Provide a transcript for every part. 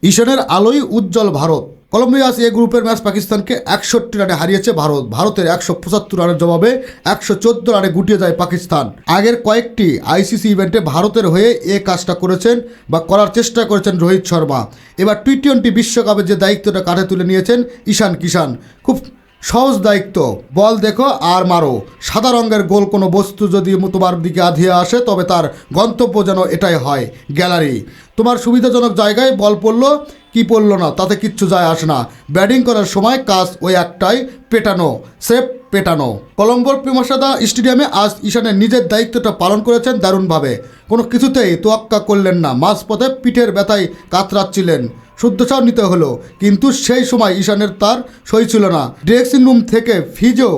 ঈশানের আলোয় উজ্জ্বল ভারত। কলম্বিয়াস এ গ্রুপের ম্যাচ পাকিস্তানকে 61 রানে হারিয়েছে ভারত। ভারতের 175 রানের জবাবে 114 রানে গুটিয়ে যায় পাকিস্তান। আগের কয়েকটি আইসিসি ইভেন্টে ভারতের হয়ে এ কাজটা করেছেন বা করার চেষ্টা করেছেন রোহিত শর্মা। এবার টি-20 বিশ্বকাপে যে দায়িত্বটা কাঁধে তুলে নিয়েছেন ঈশান কিষান। খুব সহজ দায়িত্ব, বল দেখো আর মারো। সাদা রঙের গোল কোনো বস্তু যদি তোমার দিকে আধিয়ে আসে তবে তার গন্তব্য যেন এটাই হয়, গ্যালারি। তোমার সুবিধাজনক জায়গায় বল পড়লো কি পড়লো না তাতে কিচ্ছু যায় আসে না। ব্যাটিং করার সময় কাজ ওই একটাই, পেটানো, সেফ পেটানো। কলম্বোর প্রেমসাদা স্টেডিয়ামে আজ ঈশানের নিজের দায়িত্বটা পালন করেছেন দারুণভাবে। কোনো কিছুতেই তোয়াক্কা করলেন না, মাঝপথে পিঠের ব্যথায় কাতরাচ্ছিলেন, শুদ্ধসাও নিতে হলো। কিন্তু সেই সময় ঈশানের তার সই ছিল না। ড্রেসিং রুম থেকে ফিজো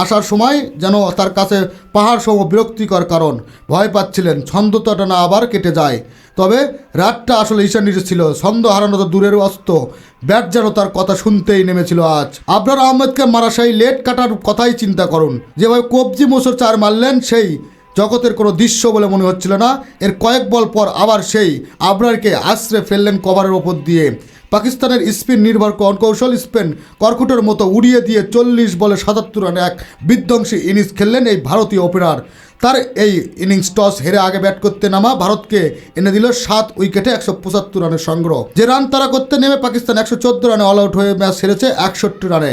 আসার সময় যেন তার কাছে পাহাড় সম বিরক্তিকর, কারণ ভয় পাচ্ছিলেন ছন্দটা না আবার কেটে যায়। তবে রাতটা আসলে ঈশানীর ছিল, ছন্দ হারানো তো দূরের অস্ত, ব্যাট যেন তার কথা শুনতেই নেমেছিল আজ। আবরার আহমেদকে মারা সেই লেট কাটার কথাই চিন্তা করুন। যেভাবে কবজি মোসর 4 মারলেন, সেই জগতের কোনো দৃশ্য বলে মনে হচ্ছিল না। এর কয়েক বল পর আবার সেই আবরারকে আশ্রে ফেললেন কভারের ওপর দিয়ে। পাকিস্তানের স্পিন নির্ভর কৌশল স্পিন কর্কটের মতো উড়িয়ে দিয়ে 40 বলে 77 রানে এক বিধ্বংসী ইনিংস খেললেন এই ভারতীয় ওপেনার। তার এই ইনিংস টস হেরে আগে ব্যাট করতে নামা ভারতকে এনে দিল 7 উইকেটে 175 রানের সংগ্রহ। যে রান তারা করতে নেমে পাকিস্তান 114 রানে অল আউট হয়ে ম্যাচ হেরেছে 61 রানে।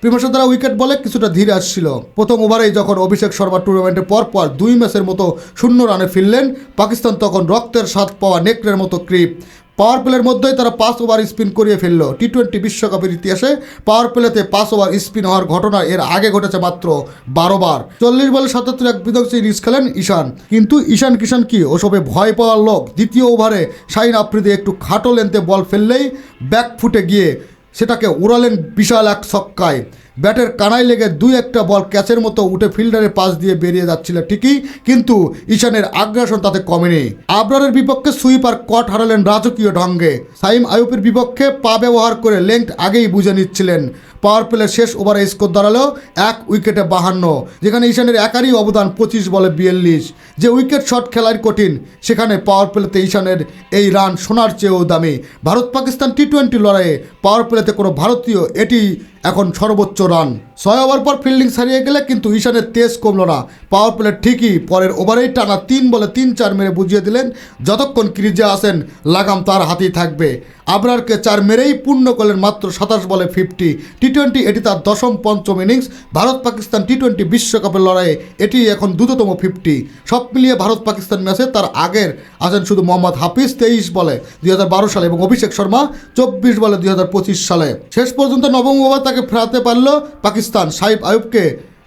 প্রেমসাদা দ্বারা উইকেট বলে কিছুটা ধীরে আসছিল। প্রথম ওভারেই যখন অভিষেক শর্মা টুর্নামেন্টে পরপর 2 ম্যাচের মতো 0 রানে ফিরলেন, পাকিস্তান তখন রক্তের স্বাদ পাওয়া নেকড়ের মতো ক্রিপ। পাওয়ার প্লের মধ্যেই তারা 5 ওভার স্পিন করিয়ে ফেলল। টি-20 বিশ্বকাপের ইতিহাসে পাওয়ার প্লেতে 5 ওভার স্পিন হওয়ার ঘটনা এর আগে ঘটেছে মাত্র 12 বার। 40 বলে 77 এক বিধ্বংসী ইনিংস খেলেন ঈশান। কিন্তু ঈশান কিষান কি ওসবে ভয় পাওয়ার লোক? দ্বিতীয় ওভারে শাহিন আফ্রিদি একটু খাটো লেন্থে বল ফেললেই ব্যাক ফুটে গিয়ে সেটাকে উড়ালেন বিশাল এক ছক্কায়। ব্যাটের কানায় লেগে 2-1টা বল ক্যাচের মতো উঠে ফিল্ডারের পাশ দিয়ে বেরিয়ে যাচ্ছিল ঠিকই, কিন্তু ঈশানের আগ্রাসন তাতে কমেনি। আবরারের বিপক্ষে সুইপ আর কট হারালেন রাজকীয় ঢঙ্গে। সাইম আইয়ুবের বিপক্ষে পা ব্যবহার করে লেংথ আগেই বুঝে নিচ্ছিলেন। পাওয়ার প্লের শেষ ওভারে স্কোর দাঁড়ালো 1 উইকেটে 52, যেখানে ঈশানের একারই অবদান 25 বলে 42। যে উইকেট শট খেলার কঠিন, সেখানে পাওয়ার প্লেতে ঈশানের এই রান সোনার চেয়েও দামি। ভারত পাকিস্তান টি-20 লড়াইয়ে পাওয়ার প্লেতে কোনো ভারতীয় এটি এখন সর্বোচ্চ রান। 6 ওভার পর ফিল্ডিং ছাড়িয়ে গেলে কিন্তু ঈশানের তেজ কমল না। পাওয়ার প্লে ঠিকই পরের ওভারেই টানা 3 বলে 3-4 মেরে বুঝিয়ে দিলেন যতক্ষণ ক্রিজে আসেন লাগাম তার হাতেই থাকবে। আবরারকে 4 মেরেই পূর্ণ করলেন মাত্র 27 বলে 50। টি-20 এটি তার 10ম পঞ্চম ইনিংস। ভারত পাকিস্তান টি-20 বিশ্বকাপের লড়াইয়ে এটি এখন 2তম 50। সব মিলিয়ে ভারত পাকিস্তান ম্যাচে তার আগের আছেন শুধু মোহাম্মদ হাফিজ 23 বলে 2012 সালে এবং অভিষেক শর্মা 24 বলে 2025 সালে। শেষ পর্যন্ত 9ম ওভার তাকে ফেরাতে পারল পাকিস্তান। সাইম আইয়ুবকে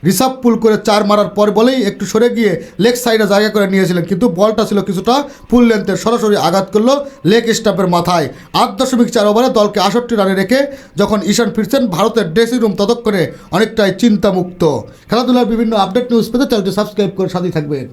রিসার্ভ পুল করে 4 মারার পর বলেই একটু সরে গিয়ে লেগ সাইডে জায়গা করে নিয়েছিলেন, কিন্তু বলটা ছিল কিছুটা ফুল লেন্থের, সরাসরি আঘাত করলো লেগ স্টাম্পের মাথায়। 8.4 ওভারে দলকে 68 রানে রেখে যখন ঈশান ফিরছেন, ভারতের ড্রেসিং রুম ততক্ষণে অনেকটাই চিন্তামুক্ত। খেলাধুলার বিভিন্ন আপডেট নিউজ পেতে চ্যানেলটি সাবস্ক্রাইব করে সাথেই থাকবেন।